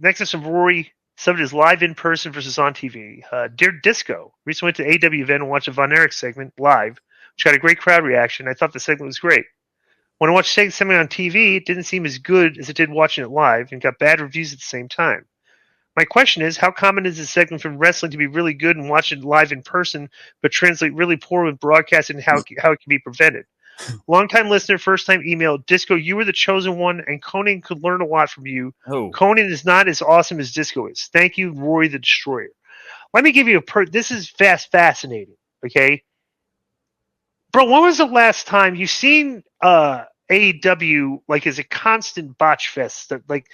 Next is from Rory. Subject is live in person versus on TV. Dear Disco, recently went to AW event and watched a Von Erich segment live, which got a great crowd reaction. I thought the segment was great. When I watched the segment on TV, it didn't seem as good as it did watching it live and got bad reviews at the same time. My question is, how common is this segment from wrestling to be really good and watch it live in person, but translate really poor with broadcast and how it can be prevented? Long-time listener, first-time email. Disco, you were the chosen one, and Conan could learn a lot from you. Oh, Conan is not as awesome as Disco is. Thank you, Rory the Destroyer. Let me give you this is fascinating, okay? Bro, when was the last time you seen AEW like as a constant botch fest? That like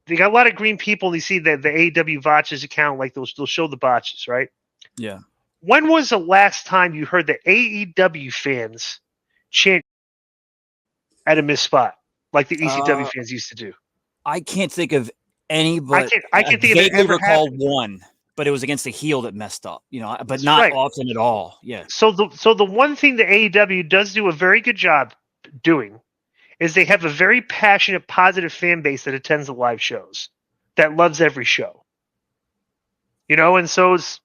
they got a lot of green people. And you see that the AEW botches account, like they'll show the botches, right? yeah. When was the last time you heard the AEW fans chant at a missed spot like the ECW fans used to do? I can't think of any, I but can't think of it vaguely ever recall happening. one, but it was against the heel that messed up, but That's not right. often at all. Yeah. So the one thing the AEW does do a very good job doing is they have a very passionate, positive fan base that attends the live shows, that loves every show. And so it's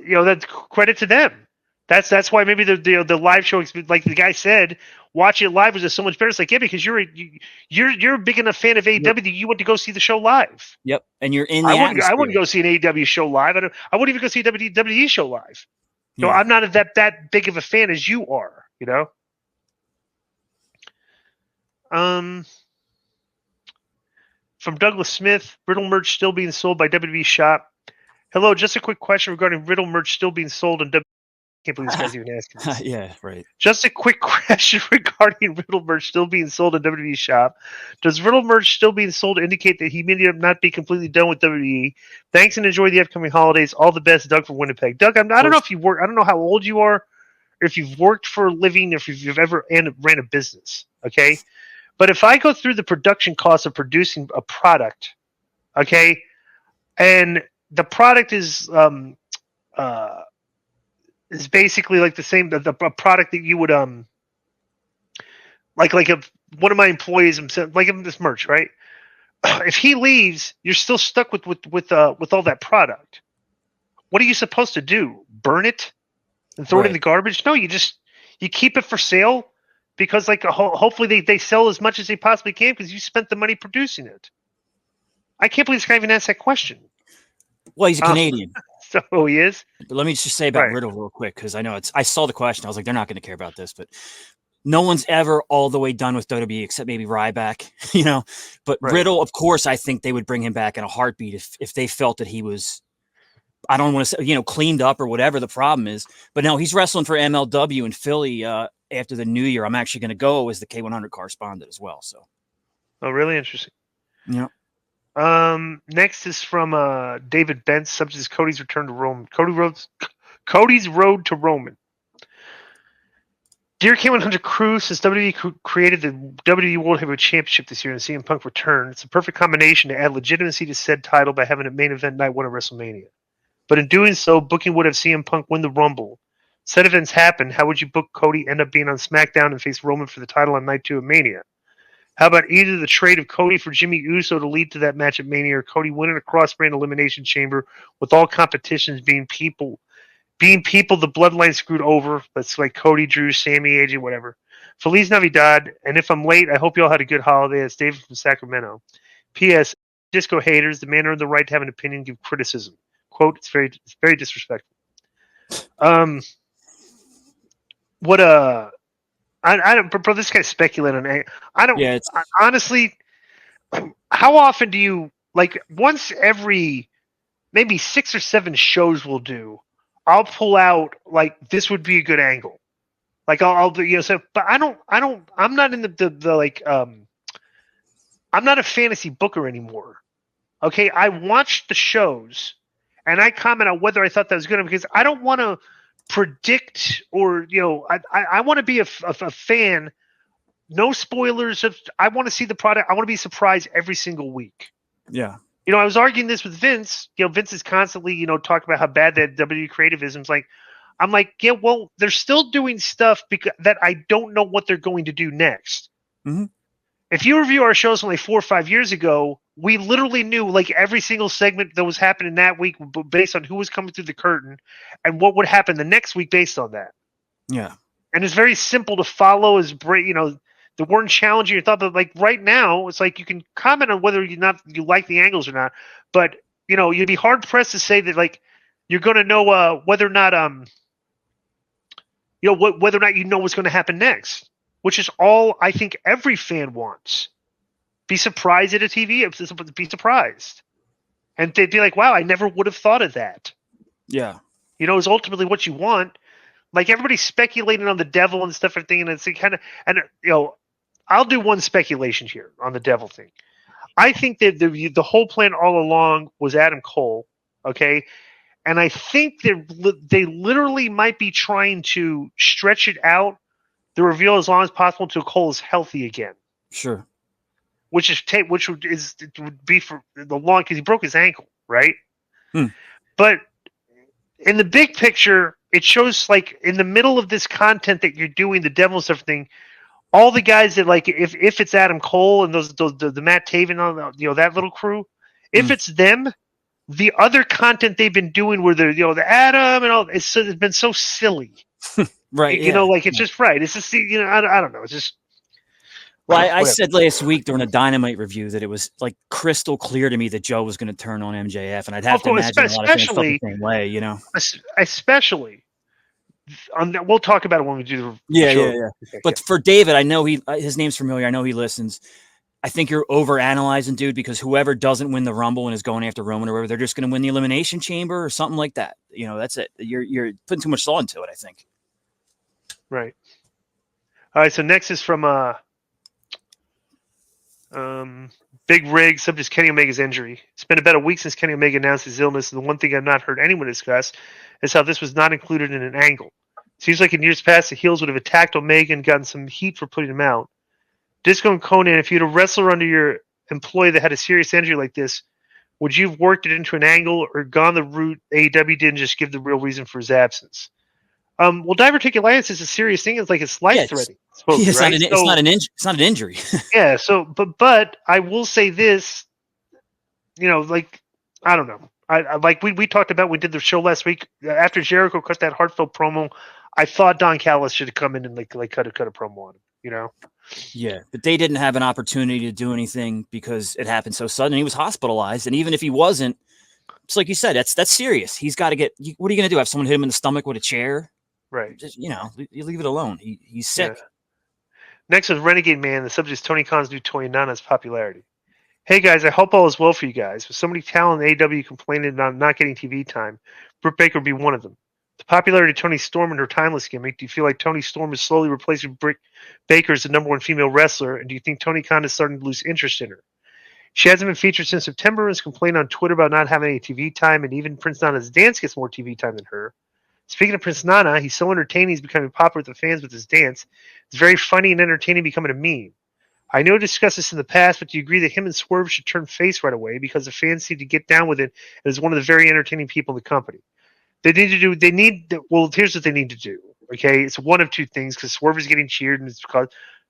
that's credit to them. That's why maybe the live show, like the guy said, watching it live was just so much better. It's like, yeah, because you're a big enough fan of AEW that you went to go see the show live. Yep. And you're in the I atmosphere. wouldn't go see an AEW show live. I wouldn't even go see a WWE show live. Yeah. I'm not that big of a fan as you are. From Douglas Smith, Riddle merch still being sold by WWE Shop. Hello, just a quick question regarding Riddle merch still being sold on WWE. I can't believe this guy's even asking this. Yeah, right. Just a quick question regarding Riddle merch still being sold on WWE Shop. Does Riddle merch still being sold indicate that he may not be completely done with WWE? Thanks and enjoy the upcoming holidays. All the best, Doug from Winnipeg. Doug, I don't know if you work. I don't know how old you are, or if you've worked for a living, if you've ever ran a business. Okay, but if I go through the production costs of producing a product, okay, and the product is basically like the same the product that you would like one of my employees like this merch, right? If he leaves, you're still stuck with all that product. What are you supposed to do? Burn it and throw it in the garbage? No, you keep it for sale because like hopefully they sell as much as they possibly can because you spent the money producing it. I can't believe this guy even asked that question. Well, he's a Canadian. So he is. But let me just say about Riddle real quick, because I know I saw the question. I was like, they're not going to care about this, but no one's ever all the way done with WWE except maybe Ryback, But Riddle, of course, I think they would bring him back in a heartbeat if they felt that he was, I don't want to say, cleaned up or whatever the problem is. But no, he's wrestling for MLW in Philly after the new year. I'm actually going to go as the K100 correspondent as well. So. Oh, really interesting. Yeah. Next is from David Bentz. Subject is Cody's return to Rome. Cody's road to Roman. Dear K100 crew, since WWE created the WWE World Heavyweight Championship this year and CM Punk returned, it's a perfect combination to add legitimacy to said title by having a main event night one at WrestleMania. But in doing so, booking would have CM Punk win the Rumble. Said events happen, how would you book Cody end up being on SmackDown and face Roman for the title on night 2 of Mania? How about either the trade of Cody for Jimmy Uso to lead to that match at Mania, or Cody winning a cross-brand elimination chamber with all competitions being people the bloodline screwed over? That's like Cody, Drew, Sammy, AJ, whatever. Feliz Navidad, and if I'm late, I hope you all had a good holiday. It's David from Sacramento. P.S. Disco haters, the man earned the right to have an opinion, give criticism. Quote, it's very disrespectful. I don't, bro. This guy's speculating. I don't. Yeah, honestly, how often do you once every maybe 6 or 7 shows we'll do? I'll pull out this would be a good angle. I'll do but I'm not in the I'm not a fantasy booker anymore. Okay, I watch the shows and I comment on whether I thought that was good because I don't want to predict or I want to be a fan. No spoilers. I want to see the product. I want to be surprised every single week. Yeah. I was arguing this with Vince. Vince is constantly talking about how bad that WWE creativism is. I'm like, yeah, well, they're still doing stuff that I don't know what they're going to do next. Mm-hmm. if you review our shows from like 4 or 5 years ago, we literally knew like every single segment that was happening that week based on who was coming through the curtain and what would happen the next week based on that. Yeah. And it's very simple to follow. They weren't challenging your thought, but like right now, it's like you can comment on whether you like the angles or not, but you'd be hard pressed to say that like you're going to know whether or not whether or not you know what's going to happen next, which is all I think every fan wants. Be surprised at a TV, be surprised, and they'd be like, "Wow, I never would have thought of that." Yeah, is ultimately what you want. Like everybody's speculating on the devil and stuff, everything, and it's kind of I'll do one speculation here on the devil thing. I think that the whole plan all along was Adam Cole, okay, and I think that they literally might be trying to stretch it out, the reveal as long as possible until Cole is healthy again. Sure. Which would be for the long because he broke his ankle, right? But in the big picture, it shows like in the middle of this content that you're doing, the devil and stuff thing, all the guys that like if it's Adam Cole and the Matt Taven, that little crew, if it's them, the other content they've been doing where they're the Adam and all it's been so silly, right? It's just right. It's just I don't know. It's just. Well, I said last week during a Dynamite review that it was like crystal clear to me that Joe was going to turn on MJF, and I'd have to imagine a lot of fans felt the same way, Especially on that, we'll talk about it when we do the show. Yeah. But for David, I know his name's familiar. I know he listens. I think you're over analyzing, dude, because whoever doesn't win the Rumble and is going after Roman or whatever, they're just going to win the Elimination Chamber or something like that. That's it. You're putting too much thought into it, I think. Right. All right. So next is from Big Rig, subject Kenny Omega's injury. It's been about a week since Kenny Omega announced his illness, and the one thing I've not heard anyone discuss is how this was not included in an angle. Seems like in years past, the heels would have attacked Omega and gotten some heat for putting him out. Disco and Conan, if you had a wrestler under your employee that had a serious injury like this, would you have worked it into an angle or gone the route AEW did and just give the real reason for his absence? Well, diverticulitis is a serious thing. It's like it's life-threatening. It's not an injury. Yeah. So, but I will say this, like I don't know. I like we talked about. We did the show last week after Jericho cut that heartfelt promo. I thought Don Callis should have come in and like cut a promo on him. Yeah, but they didn't have an opportunity to do anything because it happened so sudden. He was hospitalized, and even if he wasn't, it's like you said, that's serious. He's got to get. What are you going to do? Have someone hit him in the stomach with a chair? Right. Just, you leave it alone. He's sick. Yeah. Next is Renegade Man. The subject is Tony Khan's new toy and Nana's popularity. Hey guys, I hope all is well for you guys. With so many talent in AEW complaining on not getting TV time, Britt Baker would be one of them. The popularity of Toni Storm and her timeless gimmick, do you feel like Toni Storm is slowly replacing Britt Baker as the number one female wrestler, and do you think Tony Khan is starting to lose interest in her? She hasn't been featured since September and has complained on Twitter about not having any TV time, and even Prince Nana's dance gets more TV time than her. Speaking of Prince Nana, he's so entertaining he's becoming popular with the fans with his dance. It's very funny and entertaining, becoming a meme. I know I discussed this in the past, but do you agree that him and Swerve should turn face right away because the fans seem to get down with it and is one of the very entertaining people in the company? Here's what they need to do. Okay, it's one of two things because Swerve is getting cheered, and it's because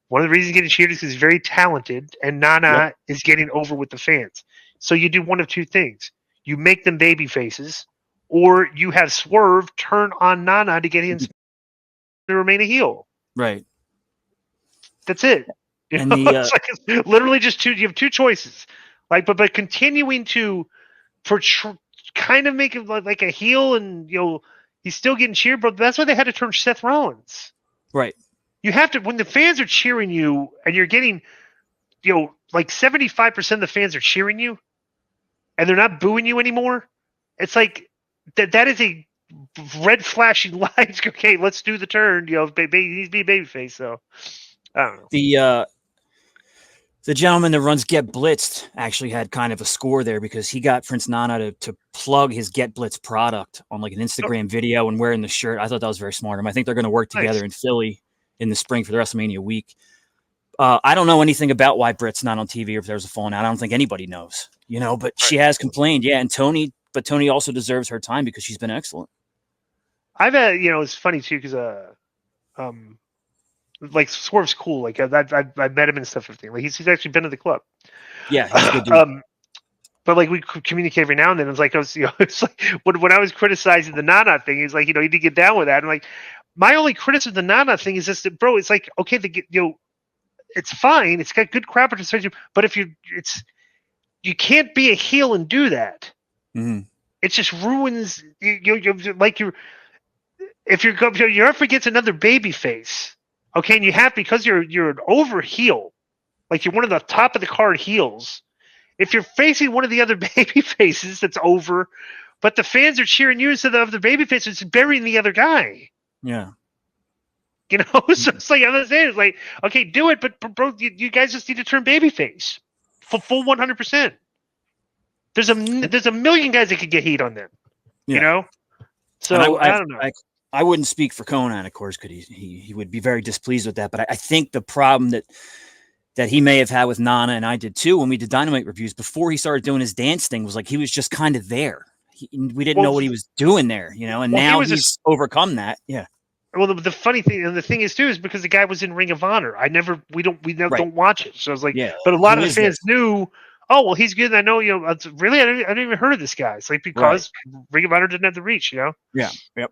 one of the reasons he's getting cheered is because he's very talented, and Nana is getting over with the fans. So you do one of two things: you make them baby faces, or you have Swerve turn on Nana to get him to remain a heel. Right. That's it. And it's literally just two. You have two choices. But continuing to kind of make him like a heel, and he's still getting cheered. But that's why they had to turn Seth Rollins. Right. You have to, when the fans are cheering you, and you're getting, like 75% of the fans are cheering you, and they're not booing you anymore. It's like that is a red flashing lights. Okay, let's do the turn. He needs to be a babyface. So I don't know. The gentleman that runs Get Blitzed actually had kind of a score there because he got Prince Nana to plug his Get Blitzed product on like an Instagram video and wearing the shirt. I thought that was very smart. I think they're going to work together in Philly in the spring for the WrestleMania week. I don't know anything about why Britt's not on TV or if there's a falling out. I don't think anybody knows, but she has complained. Yeah. And Toni also deserves her time because she's been excellent. I've had, it's funny too, because like Swerve's cool. Like I met him and stuff. Everything. Like he's actually been to the club. Yeah, he's a good dude. But like we communicate every now and then. It's like it's like when I was criticizing the Nana thing, he's like, you need to get down with that. I'm like, my only criticism of the Nana thing is just that, bro. It's like, okay, it's fine. It's got good crowd participation, but if you can't be a heel and do that. Mm-hmm. It just ruins if you're up against another baby face, okay, and you have because you're an over heel, like you're one of the top of the card heels. If you're facing one of the other baby faces that's over, but the fans are cheering you instead of the baby face, it's burying the other guy. Yeah. So it's like I'm saying, it's like, okay, do it, but bro, you guys just need to turn babyface full 100%. There's a million guys that could get heat on them, So I don't know. I wouldn't speak for Conan, of course, because he would be very displeased with that. But I think the problem that he may have had with Nana, and I did too, when we did Dynamite reviews before he started doing his dance thing, was like he was just kind of there. We didn't know what he was doing there, and now he's overcome that. Yeah. Well, the funny thing, and the thing is too, is because the guy was in Ring of Honor. We don't watch it. So I was like, yeah, but a lot of the fans knew. Oh well, he's good. I know. Really, I didn't even heard of this guy. It's like because Ring of Honor didn't have the reach. Yeah. Yep.